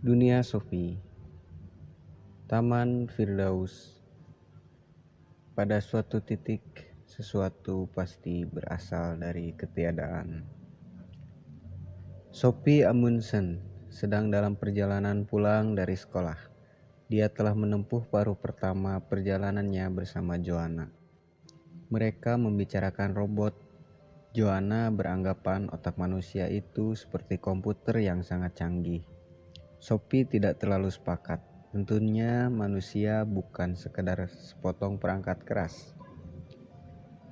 Dunia Sophie, Taman Firdaus. Pada suatu titik, sesuatu pasti berasal dari ketiadaan. Sophie Amundsen sedang dalam perjalanan pulang dari sekolah. Dia telah menempuh paruh pertama perjalanannya bersama Joanna. Mereka membicarakan robot. Joanna beranggapan otak manusia itu seperti komputer yang sangat canggih. Sophie tidak terlalu sepakat. Tentunya manusia bukan sekedar sepotong perangkat keras.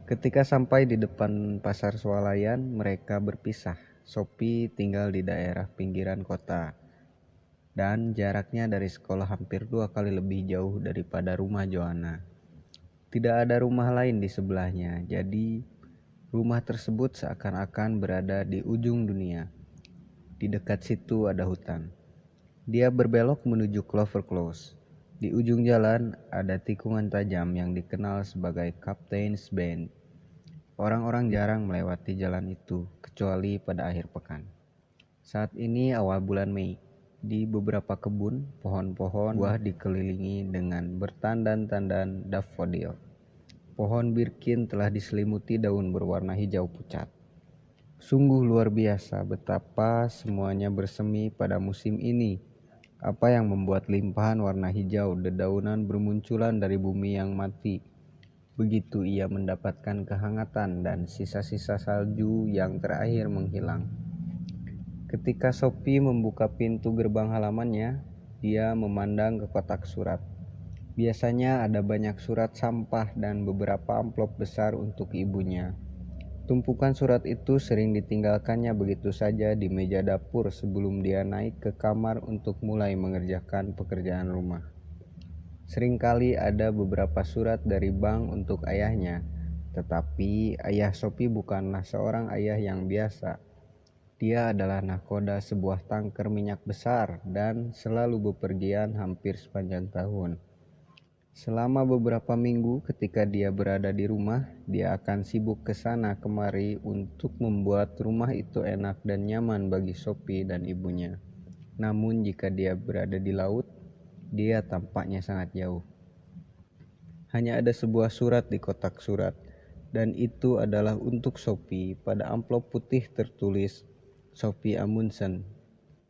Ketika sampai di depan pasar swalayan, mereka berpisah. Sophie tinggal di daerah pinggiran kota, dan jaraknya dari sekolah hampir 2 kali lebih jauh daripada rumah Joanna. Tidak ada rumah lain di sebelahnya, jadi rumah tersebut seakan-akan berada di ujung dunia. Di dekat situ ada hutan. Dia berbelok menuju Clover Close. Di ujung jalan ada tikungan tajam yang dikenal sebagai Captain's Bend. Orang-orang jarang melewati jalan itu, kecuali pada akhir pekan. Saat ini awal bulan Mei. Di beberapa kebun, pohon-pohon buah dikelilingi dengan bertandan-tandan daffodil. Pohon birkin telah diselimuti daun berwarna hijau pucat. Sungguh luar biasa betapa semuanya bersemi pada musim ini. Apa yang membuat limpahan warna hijau dedaunan bermunculan dari bumi yang mati. Begitu ia mendapatkan kehangatan dan sisa-sisa salju yang terakhir menghilang. Ketika Sophie membuka pintu gerbang halamannya, dia memandang ke kotak surat. Biasanya ada banyak surat sampah dan beberapa amplop besar untuk ibunya. Tumpukan surat itu sering ditinggalkannya begitu saja di meja dapur sebelum dia naik ke kamar untuk mulai mengerjakan pekerjaan rumah. Seringkali ada beberapa surat dari bank untuk ayahnya, tetapi ayah Sophie bukanlah seorang ayah yang biasa. Dia adalah nahkoda sebuah tangker minyak besar dan selalu bepergian hampir sepanjang tahun. Selama beberapa minggu ketika dia berada di rumah, dia akan sibuk ke sana kemari untuk membuat rumah itu enak dan nyaman bagi Sophie dan ibunya. Namun jika dia berada di laut, dia tampaknya sangat jauh. Hanya ada sebuah surat di kotak surat, dan itu adalah untuk Sophie. Pada amplop putih tertulis Sophie Amundsen,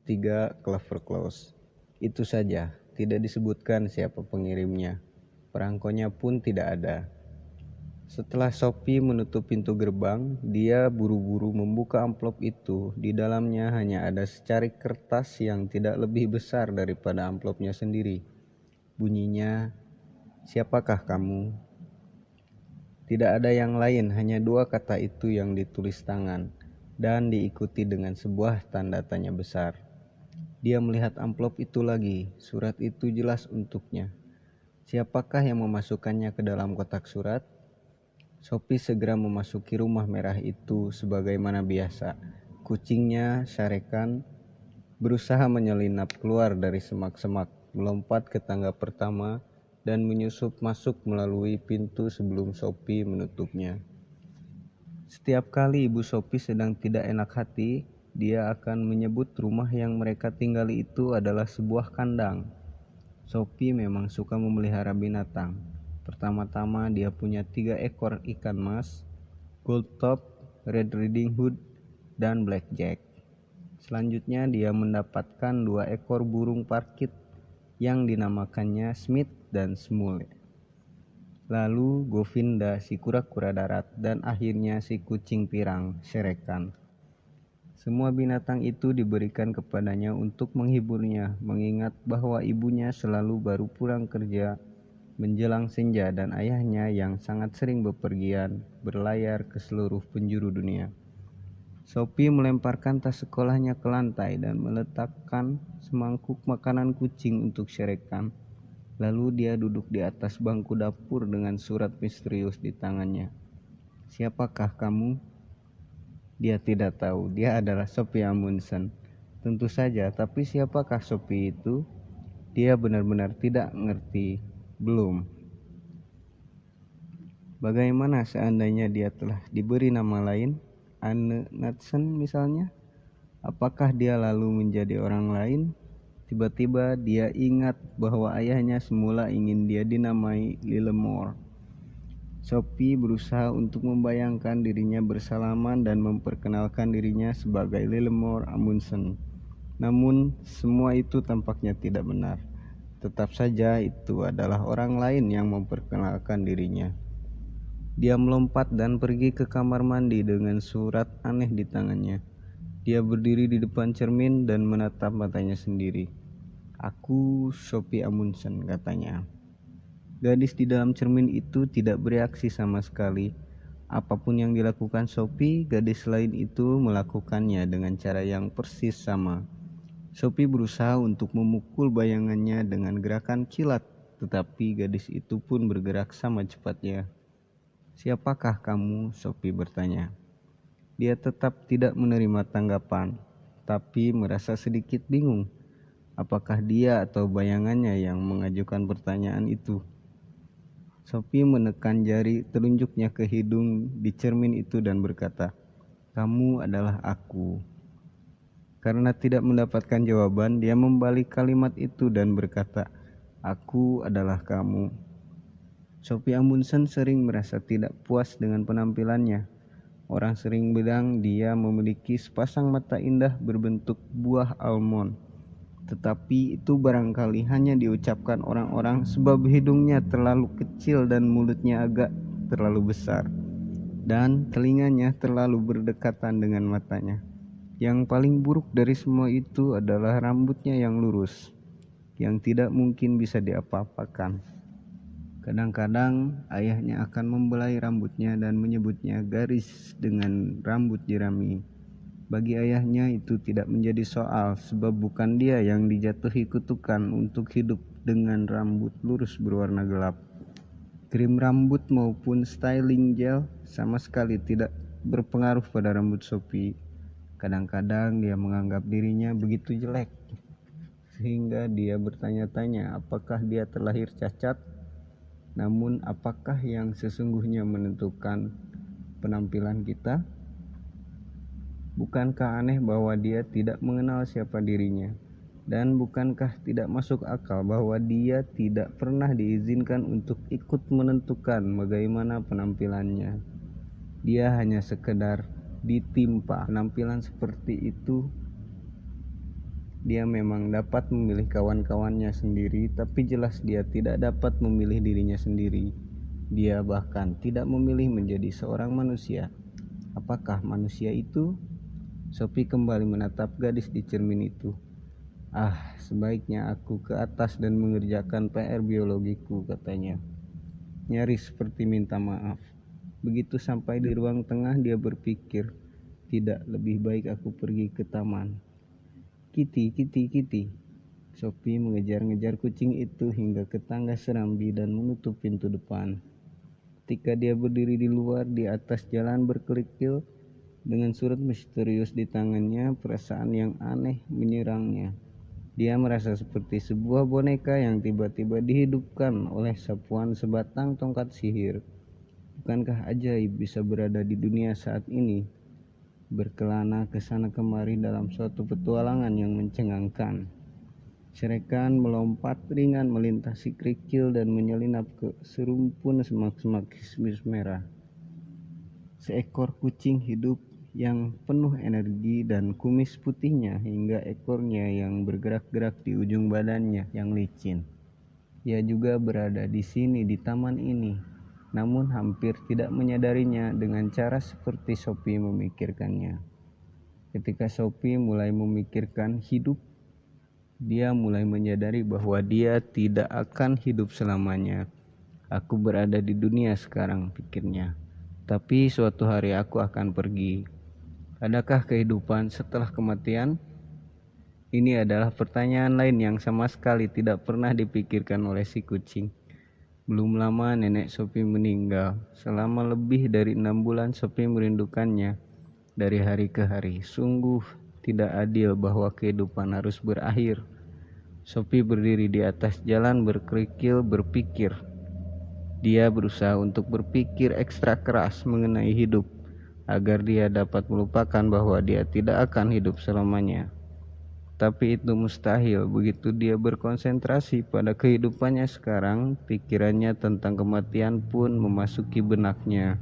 3 Clover Close. Itu saja, tidak disebutkan siapa pengirimnya. Perangkonya pun tidak ada. Setelah Sophie menutup pintu gerbang, dia buru-buru membuka amplop itu. Di dalamnya hanya ada secarik kertas yang tidak lebih besar daripada amplopnya sendiri. Bunyinya, "Siapakah kamu?" Tidak ada yang lain, hanya 2 kata itu yang ditulis tangan dan diikuti dengan sebuah tanda tanya besar. Dia melihat amplop itu lagi. Surat itu jelas untuknya. Siapakah yang memasukkannya ke dalam kotak surat? Sophie segera memasuki rumah merah itu sebagaimana biasa. Kucingnya, Sharekan, berusaha menyelinap keluar dari semak-semak, melompat ke tangga pertama, dan menyusup masuk melalui pintu sebelum Sophie menutupnya. Setiap kali ibu Sophie sedang tidak enak hati, dia akan menyebut rumah yang mereka tinggali itu adalah sebuah kandang. Sophie memang suka memelihara binatang. Pertama-tama dia punya 3 ekor ikan mas, Gold Top, Red Riding Hood, dan Blackjack. Selanjutnya dia mendapatkan 2 ekor burung parkit yang dinamakannya Smith dan Smule. Lalu Govinda si kura-kura darat dan akhirnya si kucing pirang, Sharekan. Semua binatang itu diberikan kepadanya untuk menghiburnya, mengingat bahwa ibunya selalu baru pulang kerja menjelang senja dan ayahnya yang sangat sering bepergian berlayar ke seluruh penjuru dunia. Sophie melemparkan tas sekolahnya ke lantai dan meletakkan semangkuk makanan kucing untuk Sharekan. Lalu dia duduk di atas bangku dapur dengan surat misterius di tangannya. "Siapakah kamu?" Dia tidak tahu, dia adalah Sophie Amundsen. Tentu saja, tapi siapakah Sophie itu? Dia benar-benar tidak mengerti. Belum. Bagaimana seandainya dia telah diberi nama lain? Anne Knudsen misalnya? Apakah dia lalu menjadi orang lain? Tiba-tiba dia ingat bahwa ayahnya semula ingin dia dinamai Lillemore. Sophie berusaha untuk membayangkan dirinya bersalaman dan memperkenalkan dirinya sebagai Lillemore Amundsen. Namun semua itu tampaknya tidak benar. Tetap saja itu adalah orang lain yang memperkenalkan dirinya. Dia melompat dan pergi ke kamar mandi dengan surat aneh di tangannya. Dia berdiri di depan cermin dan menatap matanya sendiri. "Aku Sophie Amundsen," katanya. Gadis di dalam cermin itu tidak bereaksi sama sekali. Apapun yang dilakukan Sophie, gadis lain itu melakukannya dengan cara yang persis sama. Sophie berusaha untuk memukul bayangannya dengan gerakan kilat, tetapi gadis itu pun bergerak sama cepatnya. "Siapakah kamu?" Sophie bertanya. Dia tetap tidak menerima tanggapan, tapi merasa sedikit bingung. Apakah dia atau bayangannya yang mengajukan pertanyaan itu? Sophie menekan jari telunjuknya ke hidung di cermin itu dan berkata, "Kamu adalah aku." Karena tidak mendapatkan jawaban, dia membalik kalimat itu dan berkata, "Aku adalah kamu." Sophie Amundsen sering merasa tidak puas dengan penampilannya. Orang sering bilang dia memiliki sepasang mata indah berbentuk buah almond. Tetapi itu barangkali hanya diucapkan orang-orang sebab hidungnya terlalu kecil dan mulutnya agak terlalu besar. Dan telinganya terlalu berdekatan dengan matanya. Yang paling buruk dari semua itu adalah rambutnya yang lurus, yang tidak mungkin bisa diapa-apakan. Kadang-kadang ayahnya akan membelai rambutnya dan menyebutnya garis dengan rambut jerami. Bagi ayahnya itu tidak menjadi soal, sebab bukan dia yang dijatuhi kutukan untuk hidup dengan rambut lurus berwarna gelap. Krim rambut maupun styling gel sama sekali tidak berpengaruh pada rambut Sophie. Kadang-kadang dia menganggap dirinya begitu jelek, sehingga dia bertanya-tanya apakah dia terlahir cacat. Namun apakah yang sesungguhnya menentukan penampilan kita? Bukankah aneh bahwa dia tidak mengenal siapa dirinya? Dan bukankah tidak masuk akal bahwa dia tidak pernah diizinkan untuk ikut menentukan bagaimana penampilannya? Dia hanya sekedar ditimpa penampilan seperti itu. Dia memang dapat memilih kawan-kawannya sendiri, tapi jelas dia tidak dapat memilih dirinya sendiri. Dia bahkan tidak memilih menjadi seorang manusia. Apakah manusia itu? Sophie kembali menatap gadis di cermin itu. Sebaiknya aku ke atas dan mengerjakan PR biologiku, katanya. Nyaris seperti minta maaf. Begitu sampai di ruang tengah dia berpikir, tidak lebih baik aku pergi ke taman. Kitty, Kitty, Kitty. Sophie mengejar-ngejar kucing itu hingga ke tangga serambi dan menutup pintu depan. Ketika dia berdiri di luar di atas jalan berkerikil dengan surat misterius di tangannya, perasaan yang aneh menyerangnya. Dia merasa seperti sebuah boneka yang tiba-tiba dihidupkan oleh sapuan sebatang tongkat sihir. Bukankah ajaib bisa berada di dunia saat ini? Berkelana ke sana kemari dalam suatu petualangan yang mencengangkan. Cerekan melompat ringan melintasi kerikil dan menyelinap ke serumpun semak-semak kismis merah. Seekor kucing hidup yang penuh energi dan kumis putihnya hingga ekornya yang bergerak-gerak di ujung badannya yang licin. Ia juga berada di sini di taman ini. Namun hampir tidak menyadarinya dengan cara seperti Sophie memikirkannya. Ketika Sophie mulai memikirkan hidup, dia mulai menyadari bahwa dia tidak akan hidup selamanya. Aku berada di dunia sekarang, pikirnya. Tapi suatu hari aku akan pergi. Adakah kehidupan setelah kematian? Ini adalah pertanyaan lain yang sama sekali tidak pernah dipikirkan oleh si kucing. Belum lama nenek Sophie meninggal. Selama lebih dari 6 bulan Sophie merindukannya dari hari ke hari. Sungguh tidak adil bahwa kehidupan harus berakhir. Sophie berdiri di atas jalan berkerikil berpikir. Dia berusaha untuk berpikir ekstra keras mengenai hidup agar dia dapat melupakan bahwa dia tidak akan hidup selamanya. Tapi itu mustahil. Begitu dia berkonsentrasi pada kehidupannya sekarang, pikirannya tentang kematian pun memasuki benaknya.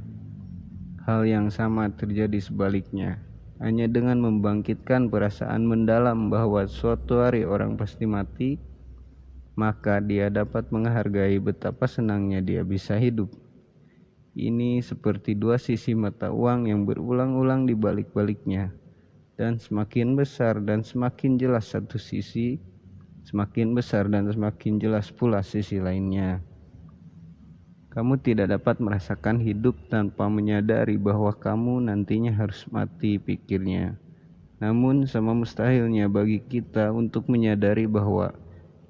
Hal yang sama terjadi sebaliknya. Hanya dengan membangkitkan perasaan mendalam bahwa suatu hari orang pasti mati, maka dia dapat menghargai betapa senangnya dia bisa hidup. Ini seperti dua sisi mata uang yang berulang-ulang dibalik-baliknya. Dan semakin besar dan semakin jelas satu sisi, semakin besar dan semakin jelas pula sisi lainnya. Kamu tidak dapat merasakan hidup tanpa menyadari bahwa kamu nantinya harus mati, pikirnya. Namun sama mustahilnya bagi kita untuk menyadari bahwa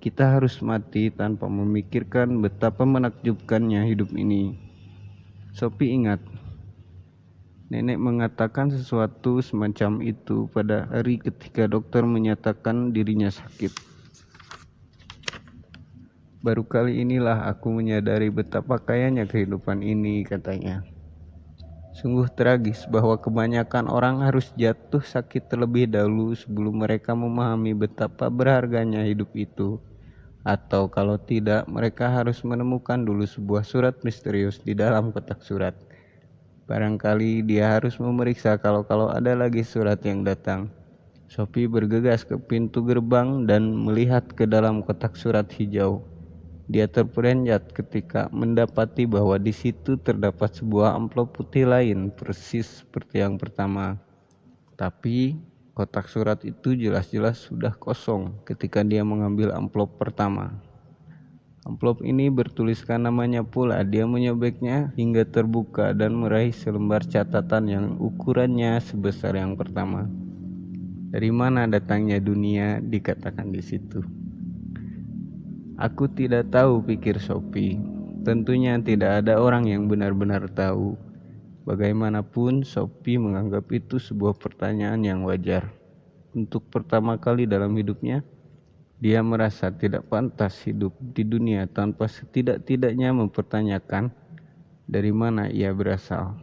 kita harus mati tanpa memikirkan betapa menakjubkannya hidup ini. Sophie ingat, nenek mengatakan sesuatu semacam itu pada hari ketika dokter menyatakan dirinya sakit. Baru kali inilah aku menyadari betapa kayanya kehidupan ini, katanya. Sungguh tragis bahwa kebanyakan orang harus jatuh sakit terlebih dahulu sebelum mereka memahami betapa berharganya hidup itu. Atau kalau tidak, mereka harus menemukan dulu sebuah surat misterius di dalam kotak surat. Barangkali dia harus memeriksa kalau ada lagi surat yang datang. Sophie bergegas ke pintu gerbang dan melihat ke dalam kotak surat hijau. Dia terperanjat ketika mendapati bahwa di situ terdapat sebuah amplop putih lain, persis seperti yang pertama. Tapi kotak surat itu jelas-jelas sudah kosong ketika dia mengambil amplop pertama. Amplop ini bertuliskan namanya pula. Dia menyobeknya hingga terbuka dan meraih selembar catatan yang ukurannya sebesar yang pertama. Dari mana datangnya dunia, dikatakan di situ. Aku tidak tahu, pikir Sophie. Tentunya tidak ada orang yang benar-benar tahu. Bagaimanapun, Sophie menganggap itu sebuah pertanyaan yang wajar. Untuk pertama kali dalam hidupnya, dia merasa tidak pantas hidup di dunia tanpa setidak-tidaknya mempertanyakan dari mana ia berasal.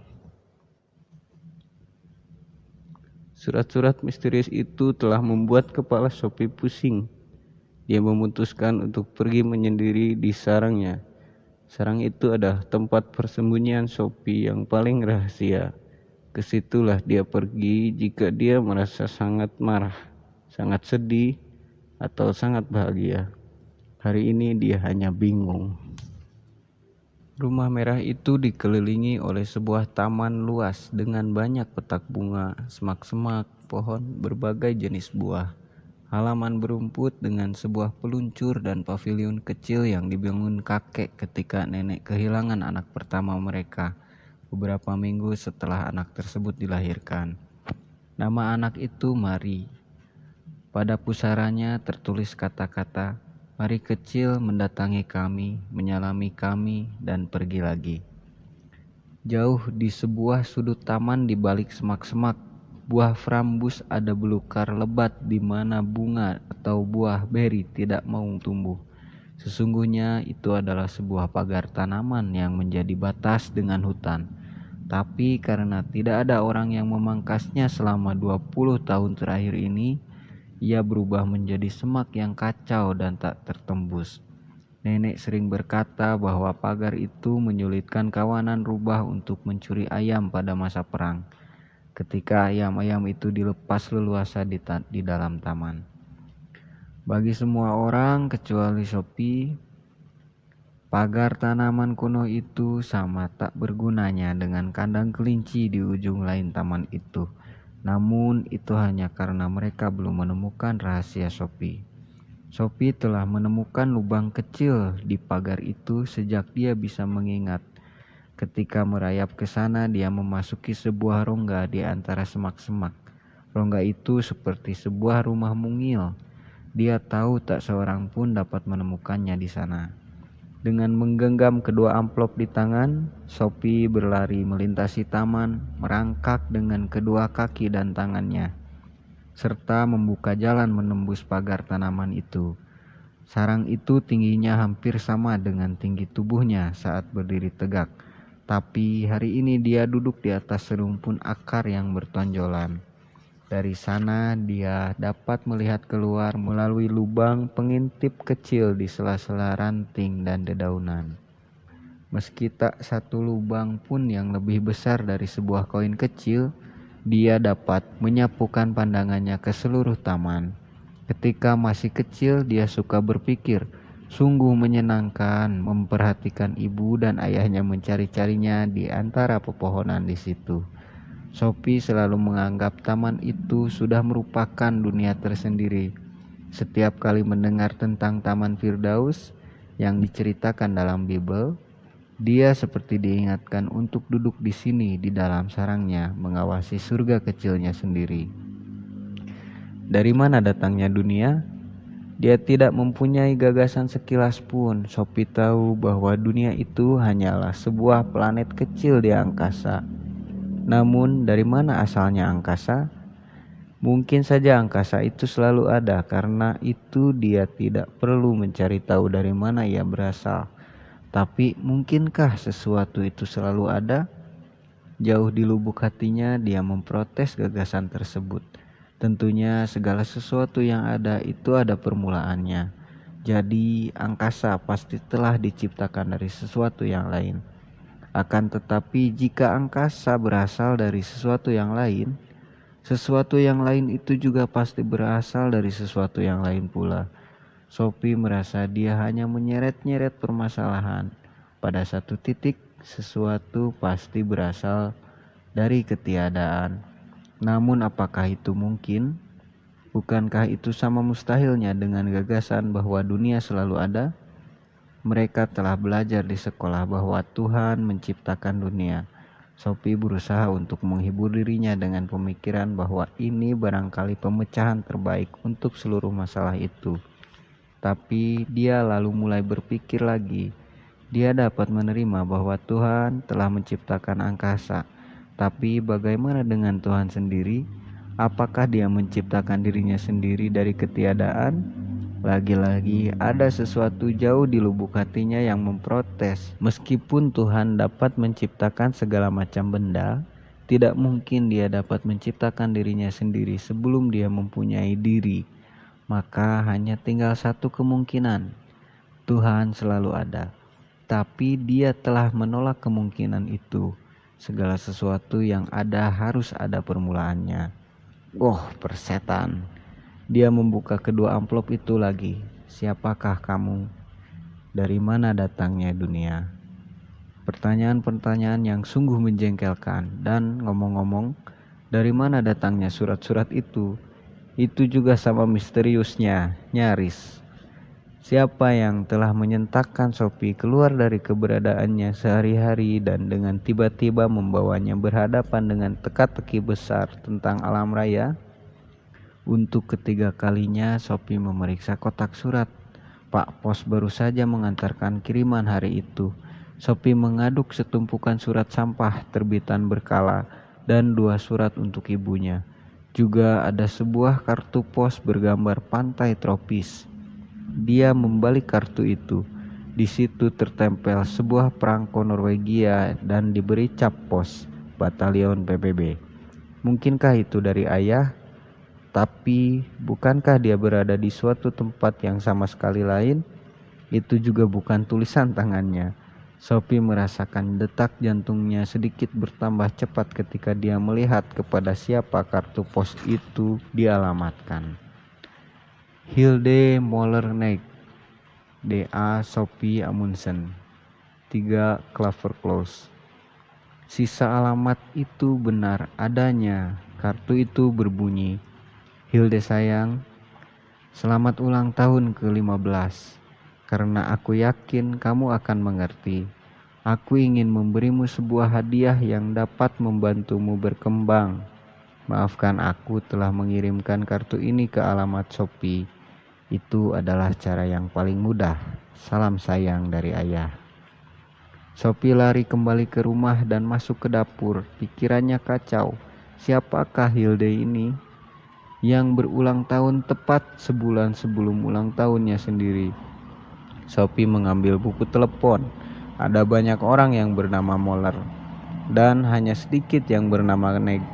Surat-surat misterius itu telah membuat kepala Sophie pusing. Dia memutuskan untuk pergi menyendiri di sarangnya. Sarang itu adalah tempat persembunyian Sophie yang paling rahasia. Kesitulah dia pergi jika dia merasa sangat marah, sangat sedih, atau sangat bahagia. Hari ini dia hanya bingung. Rumah merah itu dikelilingi oleh sebuah taman luas dengan banyak petak bunga, semak-semak, pohon berbagai jenis buah. Halaman berumput dengan sebuah peluncur dan paviliun kecil yang dibangun kakek ketika nenek kehilangan anak pertama mereka beberapa minggu setelah anak tersebut dilahirkan. Nama anak itu Mari. Pada pusaranya tertulis kata-kata, "Mari kecil mendatangi kami, menyalami kami, dan pergi lagi." Jauh di sebuah sudut taman di balik semak-semak, buah frambus ada belukar lebat di mana bunga atau buah beri tidak mau tumbuh. Sesungguhnya itu adalah sebuah pagar tanaman yang menjadi batas dengan hutan. Tapi karena tidak ada orang yang memangkasnya selama 20 tahun terakhir ini, ia berubah menjadi semak yang kacau dan tak tertembus. Nenek sering berkata bahwa pagar itu menyulitkan kawanan rubah untuk mencuri ayam pada masa perang, ketika ayam-ayam itu dilepas leluasa di dalam taman. Bagi semua orang kecuali Sophie, pagar tanaman kuno itu sama tak bergunanya dengan kandang kelinci di ujung lain taman itu. Namun itu hanya karena mereka belum menemukan rahasia Sophie. Sophie telah menemukan lubang kecil di pagar itu sejak dia bisa mengingat. Ketika merayap ke sana, dia memasuki sebuah rongga di antara semak-semak. Rongga itu seperti sebuah rumah mungil. Dia tahu tak seorang pun dapat menemukannya di sana. Dengan menggenggam kedua amplop di tangan, Sophie berlari melintasi taman, merangkak dengan kedua kaki dan tangannya, serta membuka jalan menembus pagar tanaman itu. Sarang itu tingginya hampir sama dengan tinggi tubuhnya saat berdiri tegak. Tapi hari ini dia duduk di atas serumpun akar yang bertonjolan. Dari sana dia dapat melihat keluar melalui lubang pengintip kecil di sela-sela ranting dan dedaunan. Meski tak satu lubang pun yang lebih besar dari sebuah koin kecil, dia dapat menyapukan pandangannya ke seluruh taman. Ketika masih kecil, dia suka berpikir, sungguh menyenangkan memperhatikan ibu dan ayahnya mencari-carinya di antara pepohonan di situ. Sophie selalu menganggap taman itu sudah merupakan dunia tersendiri. Setiap kali mendengar tentang Taman Firdaus yang diceritakan dalam Bible, dia seperti diingatkan untuk duduk di sini di dalam sarangnya, mengawasi surga kecilnya sendiri. Dari mana datangnya dunia? Dia tidak mempunyai gagasan sekilas pun. Sophie tahu bahwa dunia itu hanyalah sebuah planet kecil di angkasa. Namun, dari mana asalnya angkasa? Mungkin saja angkasa itu selalu ada, karena itu dia tidak perlu mencari tahu dari mana ia berasal. Tapi mungkinkah sesuatu itu selalu ada? Jauh di lubuk hatinya dia memprotes gagasan tersebut. Tentunya segala sesuatu yang ada itu ada permulaannya. Jadi angkasa pasti telah diciptakan dari sesuatu yang lain. Akan tetapi jika angkasa berasal dari sesuatu yang lain itu juga pasti berasal dari sesuatu yang lain pula. Sophie merasa dia hanya menyeret-nyeret permasalahan. Pada satu titik, sesuatu pasti berasal dari ketiadaan. Namun apakah itu mungkin? Bukankah itu sama mustahilnya dengan gagasan bahwa dunia selalu ada? Mereka telah belajar di sekolah bahwa Tuhan menciptakan dunia. Sophie berusaha untuk menghibur dirinya dengan pemikiran bahwa ini barangkali pemecahan terbaik untuk seluruh masalah itu. Tapi dia lalu mulai berpikir lagi. Dia dapat menerima bahwa Tuhan telah menciptakan angkasa. Tapi bagaimana dengan Tuhan sendiri? Apakah dia menciptakan dirinya sendiri dari ketiadaan? Lagi-lagi ada sesuatu jauh di lubuk hatinya yang memprotes. Meskipun Tuhan dapat menciptakan segala macam benda, tidak mungkin dia dapat menciptakan dirinya sendiri sebelum dia mempunyai diri. Maka hanya tinggal satu kemungkinan. Tuhan selalu ada. Tapi dia telah menolak kemungkinan itu. Segala sesuatu yang ada harus ada permulaannya. Persetan. Dia membuka kedua amplop itu lagi. Siapakah kamu? Dari mana datangnya dunia? Pertanyaan-pertanyaan yang sungguh menjengkelkan. Dan ngomong-ngomong, dari mana datangnya surat-surat itu? Itu juga sama misteriusnya, nyaris. Siapa yang telah menyentakkan Sophie keluar dari keberadaannya sehari-hari dan dengan tiba-tiba membawanya berhadapan dengan teka-teki besar tentang alam raya? Untuk ketiga kalinya Sophie memeriksa kotak surat. Pak Pos baru saja mengantarkan kiriman hari itu. Sophie mengaduk setumpukan surat sampah terbitan berkala dan 2 surat untuk ibunya. Juga ada sebuah kartu pos bergambar pantai tropis. Dia membalik kartu itu. Di situ tertempel sebuah perangko Norwegia dan diberi cap pos Batalion PBB. Mungkinkah itu dari ayah? Tapi bukankah dia berada di suatu tempat yang sama sekali lain? Itu juga bukan tulisan tangannya. Sophie merasakan detak jantungnya sedikit bertambah cepat ketika dia melihat kepada siapa kartu pos itu dialamatkan. Hilde Molerneck, D.A. Sophie Amundsen, 3 Clover Close. Sisa alamat itu benar adanya. Kartu itu berbunyi, Hilde sayang, selamat ulang tahun ke-15. Karena aku yakin kamu akan mengerti. Aku ingin memberimu sebuah hadiah yang dapat membantumu berkembang. Maafkan aku telah mengirimkan kartu ini ke alamat Sophie. Itu adalah cara yang paling mudah. Salam sayang dari ayah. Sophie lari kembali ke rumah dan masuk ke dapur. Pikirannya kacau. Siapakah Hilde ini? Yang berulang tahun tepat sebulan sebelum ulang tahunnya sendiri. Sophie mengambil buku telepon. Ada banyak orang yang bernama Moller dan hanya sedikit yang bernama Neg.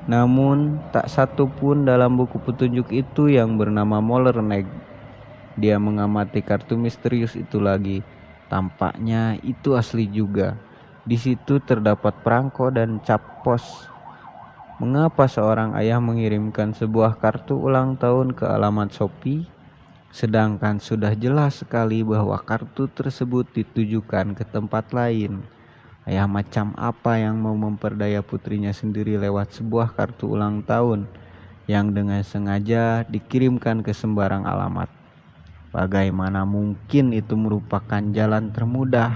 Namun, tak satu pun dalam buku petunjuk itu yang bernama Molernig. Dia mengamati kartu misterius itu lagi. Tampaknya itu asli juga. Di situ terdapat perangko dan cap pos. Mengapa seorang ayah mengirimkan sebuah kartu ulang tahun ke alamat Shopee, sedangkan sudah jelas sekali bahwa kartu tersebut ditujukan ke tempat lain? Ayah macam apa yang mau memperdaya putrinya sendiri lewat sebuah kartu ulang tahun yang dengan sengaja dikirimkan ke sembarang alamat? Bagaimana mungkin itu merupakan jalan termudah?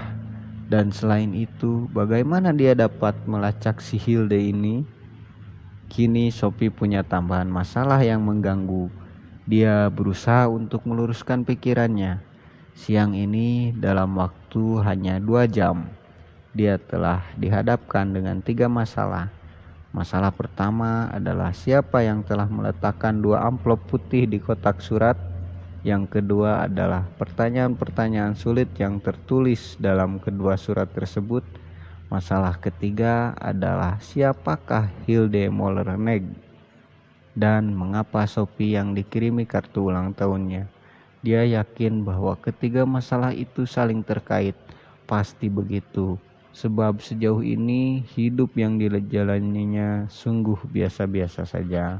Dan selain itu, bagaimana dia dapat melacak si Hilde ini? Kini Sophie punya tambahan masalah yang mengganggu. Dia berusaha untuk meluruskan pikirannya. Siang ini dalam waktu hanya 2 jam. Dia telah dihadapkan dengan 3 masalah. Masalah pertama adalah siapa yang telah meletakkan 2 amplop putih di kotak surat. Yang kedua adalah pertanyaan-pertanyaan sulit yang tertulis dalam kedua surat tersebut. Masalah ketiga adalah siapakah Hilde Molernig dan mengapa Sophie yang dikirimi kartu ulang tahunnya. Dia yakin bahwa ketiga masalah itu saling terkait. Pasti begitu. Sebab sejauh ini hidup yang dijalaninya sungguh biasa-biasa saja.